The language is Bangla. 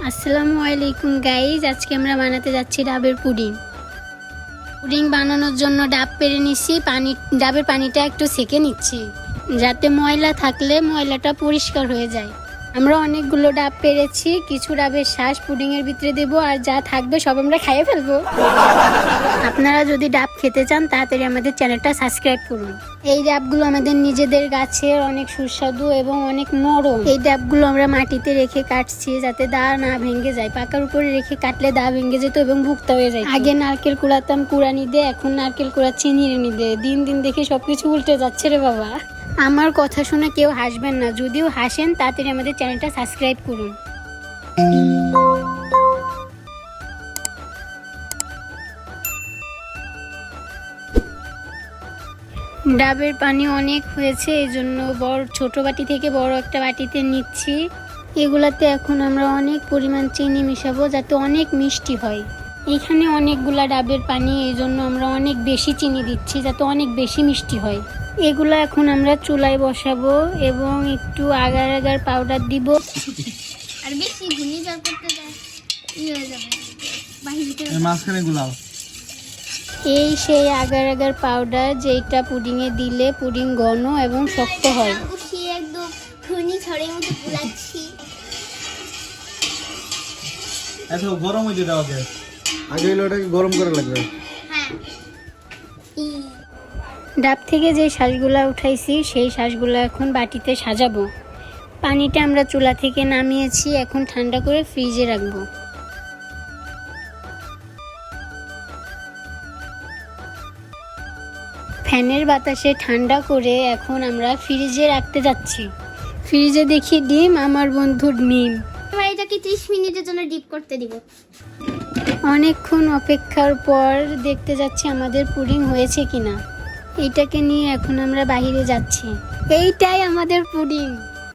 আসসালামু আলাইকুম গাইজ, আজকে আমরা বানাতে যাচ্ছি ডাবের পুডিং। পুডিং বানানোর জন্য ডাব পেরে নিচ্ছি, ডাবের পানিটা একটু সেকে নিচ্ছি যাতে ময়লা থাকলে ময়লাটা পরিষ্কার হয়ে যায়। আমরা অনেকগুলো ডাব পেরেছি, কিছু ডাবের শ্বাস পুডিংয়ের ভিতরে দেবো আর যা থাকবে সব আমরা খাইয়ে ফেলবো। আপনারা যদি ডাব খেতে চান তাড়াতাড়ি আমাদের চ্যানেলটা সাবস্ক্রাইব করুন। এই ডাবগুলো আমাদের নিজেদের গাছের, অনেক সুস্বাদু এবং অনেক নরম। এই ডাবগুলো আমরা মাটিতে রেখে কাটছি যাতে দা না ভেঙে যায়। পাকার উপরে রেখে কাটলে দা ভেঙে যেত এবং ভুক্তা হয়ে যায়। আগে নারকেল কুড়াতাম কুড়ানি দিয়ে, এখন নারকেল কুড়াচ্ছি নিড়ানি দিয়ে। দিন দিন দেখে সবকিছু উল্টে যাচ্ছে রে বাবা। আমার কথা শুনে কেউ হাসবেন না, যদিও হাসেন তাড়াতাড়ি আমাদের চ্যানেলটা সাবস্ক্রাইব করুন। ডাবের পানি অনেক হয়েছে, এই জন্য ছোট বাটি থেকে বড় একটা বাটিতে নিচ্ছি। এগুলাতে এখন আমরা অনেক পরিমাণ চিনি মিশাবো যাতে অনেক মিষ্টি হয়। এখানে অনেকগুলা ডাবের পানি, এই জন্য আমরা অনেক বেশি চিনি দিচ্ছি যাতে অনেক বেশি মিষ্টি হয়। এগুলো এখন আমরা চুলায় বসাবো এবং একটু আগার আগার পাউডার দিব। আর বেশি ঘুনি জল করতে যায় হয়ে যাবে বাহিরে মাঝখানে গুলাও। এই সেই আগার আগার পাউডার, যেটা পুডিংয়ে দিলে পুডিং ঘন এবং শক্ত হয়। একদম ঘুনি ছড়ের মতো গুলাচ্ছি। এত গরম হয়ে যেটা ওকে আগে ওটাকে গরম করা লাগবে। হ্যাঁ, ডাব থেকে যে শ্বাসগুলা উঠাইছি সেই শ্বাসগুলা এখন বাটিতে সাজাবো। পানিটা আমরা চুলা থেকে নামিয়েছি, এখন ঠান্ডা করে ফ্রিজে রাখবো। ফ্যানের বাতাসে ঠান্ডা করে এখন আমরা ফ্রিজে রাখতে যাচ্ছি। ফ্রিজে দেখি ডিম, আমার বন্ধুর ডিম। এবার এটাকে 30 মিনিটের জন্য ডিপ করতে দিব। অনেকক্ষণ অপেক্ষার পর দেখতে যাচ্ছি আমাদের পুডিং হয়েছে কিনা। এইটাকে নিয়ে এখন আমরা বাইরে যাচ্ছি। এইটাই আমাদের পুডিং।